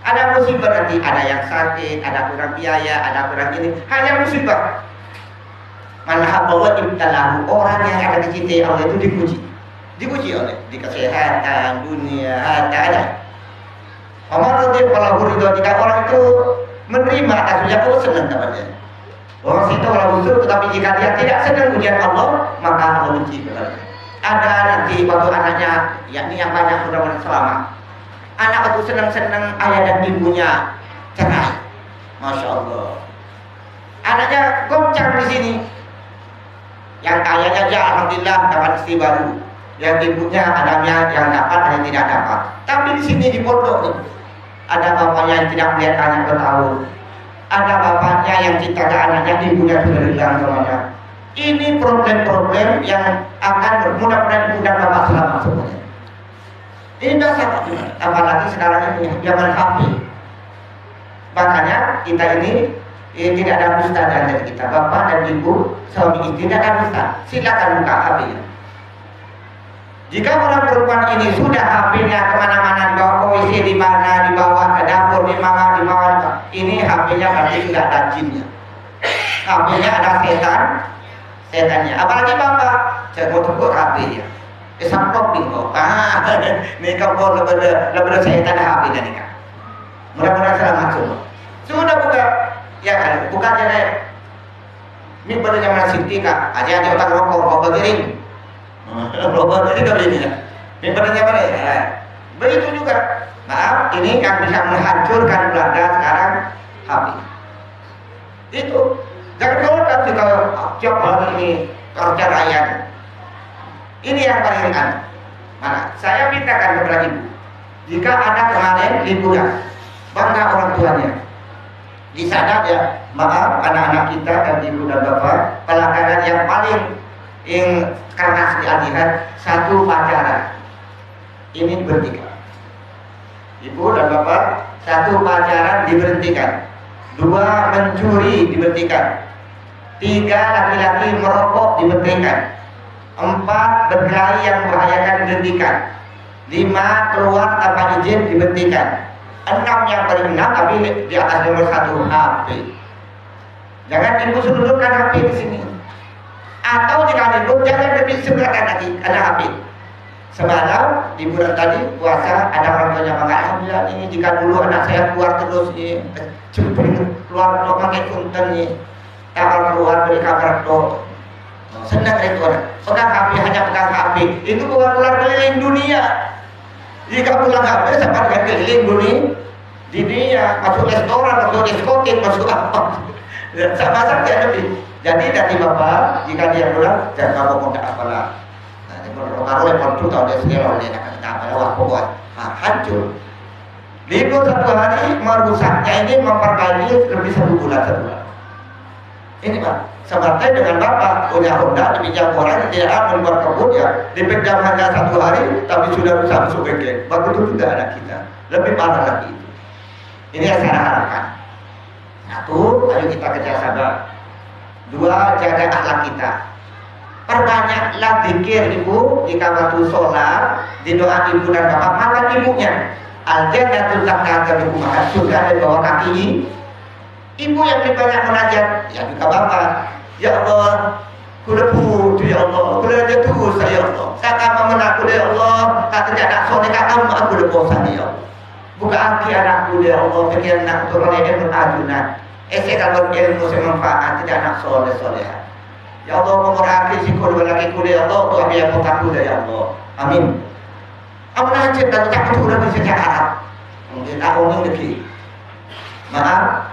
Ada musibah nanti, ada yang sakit, ada kurang biaya, ada kurang ini, hanya musibah. Malah bahwa ibtalahu, orang yang akan dicintai Allah itu dipuji oleh di kesehatan dunia ada. Omar radhiyallahu anhu jika orang itu menerima atasnya Allah senang kepadanya. Orang itu kalau usul, tetapi jika dia tidak senang ujian Allah, maka Allah benci kepadanya. Ada nanti waktu anaknya, yakni yang banyak mudah-mudahan selamat. Anak waktu senang-senang ayah dan ibunya cerai, masya Allah. Anaknya goncang di sini. Yang ayahnya ya alhamdulillah dapat istri baru, yang ibunya adanya yang dapat dan yang tidak dapat. Tapi di sini di pondok nih, ada bapaknya yang tidak melihat anak bertahun, ada bapaknya yang cinta ke anaknya, ibunya sudah hilang semuanya. Ini problem-problem yang akan mudah-mudahan bapak selamat semuanya. Ini dasar, apalagi sekarang ini zaman HP. Makanya kita ini tidak ada dusta dari kita, bapak dan ibu, suami istri tidak ada dusta. Silakan buka HP-nya. Jika orang perempuan ini sudah HP-nya kemana-mana, dibawa ke WC di mana, dibawa ke dapur di mana, ini HP-nya berarti sudah ada jinnya. HP-nya ada setannya. Apalagi bapak, cekut-cekut HP-nya. Sampai bingung. Ini kau lebih setan HP-nya nih kan. Mudah-mudahan selamat semua. Sudah buka. Ya kan, bukan aja ini pada zaman Siti kak, aja otak rokok bergiring, rokok jadi kalau ini, ini pada zaman begitu juga. Maaf, ini yang bisa menghancurkan keluarga sekarang HP. Itu jangan kalau coba ini perceraian. Ini yang paling ringan. Mana? Saya mintakan kepada ibu, jika ada kemarin liburan, bangga orang tuanya. Di sana ya, maaf anak-anak kita dan ibu dan bapak, pelanggaran yang paling karena dialihkan satu pacaran ini diberhentikan. Ibu dan bapak, satu pacaran diberhentikan, 2 mencuri diberhentikan, 3 laki-laki merokok diberhentikan, 4 berkelahi yang membahayakan diberhentikan, 5 keluar tanpa izin diberhentikan. 6 yang paling 6 tapi di atas nomor 1 HP. Jangan ibu seludupkan HP di sini. Atau jika ibu jangan lebih sebelahkan lagi karena HP. Semalam di bulan tadi puasa ada orang tuanya bangga, alhamdulillah ini jika dulu anak saya keluar terus nih, keluar pakai kunten nih, keluar dari kamar tuh. Senang itu orang. Pegang HP hanya pegang HP. Itu keluar keliling dunia. Jika pulang HP sampai keliling dunia, masuk restoran, masuk diskotik, masuk apa? Sama saja lebih. Jadi dari bapak jika dia pulang, jangan bapak tidak apalah. Kalau lepon tu tahu dia segala oleh nak apa awak buat hancur. Libur 1 hari merusaknya ini memperbaiki lebih 1 bulan. Ini Pak, seperti dengan bapak punya Honda dipinjam orang tidak akan membuat kebun ya, dipinjam hanya 1 hari tapi sudah rusak masuk bengkel. Begitu juga anak kita, lebih parah lagi. Ini yang saya harapkan. 1, ayo kita kerjasama. 2, jaga akhlak kita. Perbanyaklah zikir ibu jika waktu sholat, di doa ibu dan bapak makan ibunya. Al-jannatul tahta rumah, surga di bawah kaki ibu yang lebih banyak munajat. Ya juga bapak, ya Allah, kuda putu ya Allah, kuda jatuh saya Allah. Saya memenangku ya Allah, tak terjadi sore kakak aku kuda bosan ya Allah. Buka hati anakku ya Allah, pikir nak turun ilmu ajunan. Saya kalau ilmu semanfaat tidak nak soleh. Ya Allah memurahkan si kuda lagi kuda ya Allah, tu abi aku takut ya Allah. Amin. Apa nak cerita tak betul dah bisa cakap. Mungkin tak omong lagi. Maaf.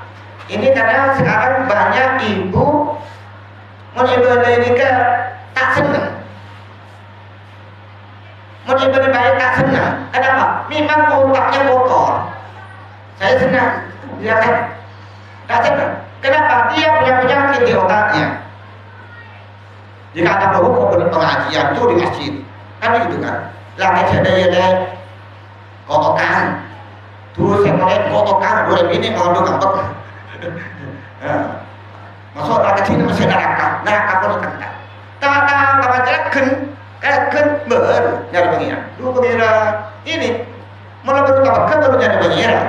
Ini karena sekarang banyak ibu mengibadah ini kan tak senang. Mengibadah baik tak senang. Kenapa? Memang otaknya kotor. Saya senang. Dia kan tak senang. Kenapa? Dia punya penyakit di otaknya. Jika ada pokok pengajian itu di masjid, kan gitu kan. Lagi ada yang kotokan. Terus yang lain kotokan, boleh ini mau ngambek. Masuk rakyat sini masih neraka pun tak. Tahu apa jalan kan ber nyari pengira. Dulu pengira ini mulai baru kapan baru nyari pengira.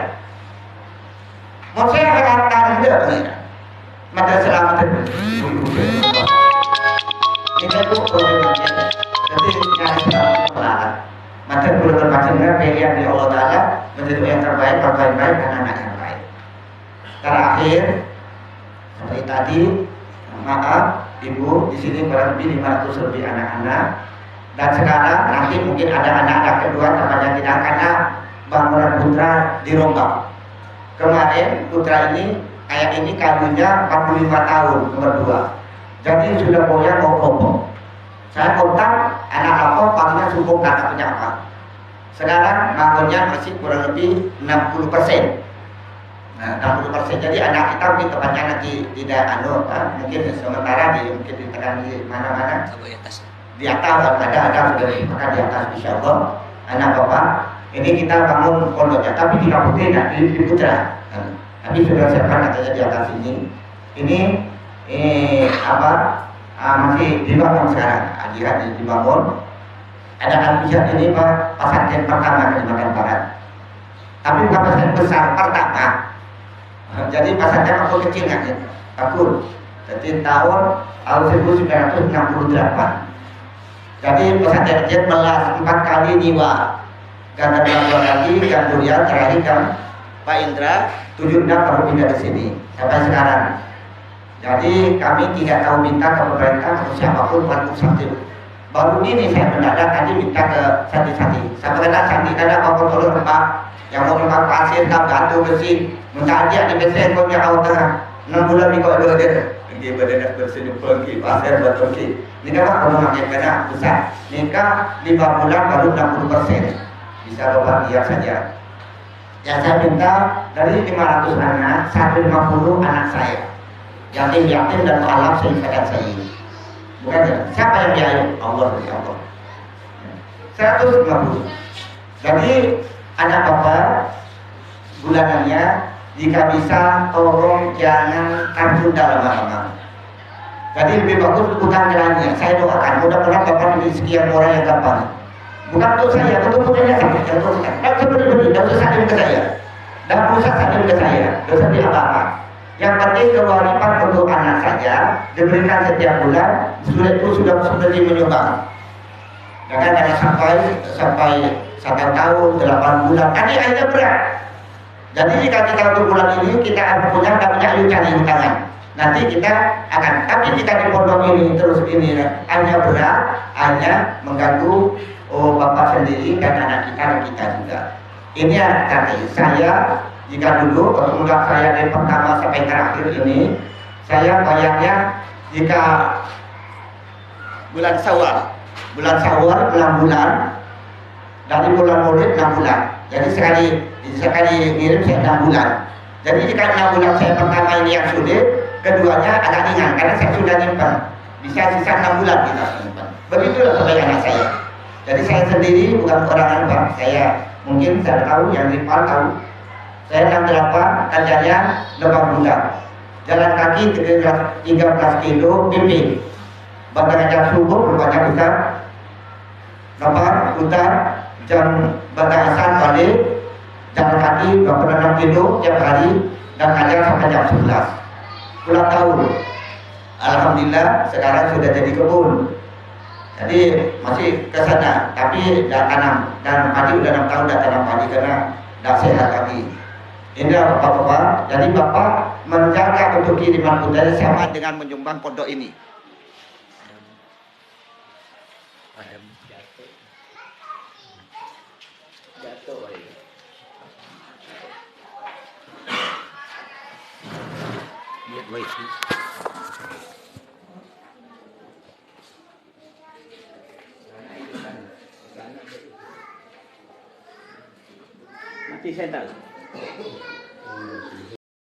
Mau saya katakan dia pengira. Maka selamat itu. Kita itu orang jadi nyari selamat. Maka perlu berpacingnya pilihan di Allah Taala menjadi yang terbaik, terbaik dan anak yang baik. Terakhir, seperti tadi, maaf ibu di sini kurang lebih 500 lebih anak-anak. Dan sekarang nanti mungkin ada anak-anak kedua tempatnya tidak karena bangunan putra dirombak. Kemarin putra ini kayak ini kayunya 45 tahun nomor 2. Jadi sudah goyang mau roboh. Saya kontak anak apa paginya subuh kata punya apa. Sekarang bangunnya masih kurang lebih 60%. Nah, 60%. Jadi anak kita mungkin tempatnya nanti tidak mungkin sementara mungkin di tengah di mana-mana. Di atas ada sudah maka di atas insya Allah anak bapak ini kita bangun pondoknya tapi tidak putih di putra. Tapi sudah siapkan katanya di atas ini masih dibangun sekarang. Lihat dibangun. Ada alfisat ini Pak, pesantren pertama di Kalimantan Barat. Tapi bukan pesantren besar pertama. Jadi pesantren aku kecil kan ya. Aku. Jadi tahun 1968. Jadi pesantren kecil melas 4 kali nyiwa. Karena 2 kali kan Durian terakhir kan Pak Indra 76 baru pindah di sini sampai sekarang. Jadi kami tidak tahu minta ke pemerintah atau siapapun buat musafir. Baru ini saya mendadak tadi minta ke Sandi. Saya kena Sandi karena mau tolong Pak yang mau memang pasir tak gantung besi. Minta dia di besi punya auto 6 bulan ni kau ada dia. Dia berdekat bersih pergi pasir berpergi. Ini kan kalau makin kena besar. Nikah 5 bulan baru 60%. Bisa bapak lihat saja. Yang saya minta dari 500 anak 150 anak saya. Yatim dan alam seikat saya ini. Bukan ya? Siapa yang biaya? Allah dari Allah. 150. Jadi anak bapak bulanannya jika bisa tolong jangan tertunda lama-lama. Jadi lebih bagus utang jalannya. Saya doakan mudah-mudahan bapak menjadi sekian orang yang gampang. Bukan untuk saya, untuk punya saya. Dan sebenarnya dan usah ke saya. Dan usah saling ke saya. Dosa tidak apa-apa. Yang penting kewajiban untuk untuk anak saya diberikan setiap bulan, sudah itu sudah seperti menyumbang. Dengan ada sampai 1 tahun, 8 bulan, akhirnya berat. Jadi jika kita untuk bulan ini kita punya ayo cari tangan. Nanti kita akan, tapi jika di pondok ini terus ini hanya berat, hanya mengganggu bapak sendiri dan anak kita dan kita juga. Ini tadi saya jika dulu untuk saya dari pertama sampai terakhir ini, saya bayangnya jika bulan Syawal 6 bulan, dari bulan Maulid 6 bulan. Jadi sekali ngirim saya 6 bulan. Jadi jika 6 bulan saya pertama ini yang sulit, keduanya agak ringan karena saya sudah nyimpan. Bisa sisa 6 bulan kita simpan. Begitulah sebagai anak saya. Jadi saya sendiri bukan orang Anbar. Saya mungkin saya tahu yang Ripal tahu. Saya 68, kerjanya Lebak Bulak. Jalan kaki 13 kilo pimpin. Batang jam subuh rupanya besar. Lepas hutan jam batasan balik. Jalan kaki 26 kilo tiap hari dan ajar sampai jam 11. Pulang tahun. Alhamdulillah sekarang sudah jadi kebun. Jadi masih ke sana, tapi dah tanam dan padi udah 6 tahun dah tanam padi karena dah sehat lagi. Ini bapak-bapak, jadi bapak menjaga untuk kiriman budaya sama dengan menyumbang pondok ini. Nanti saya tahu.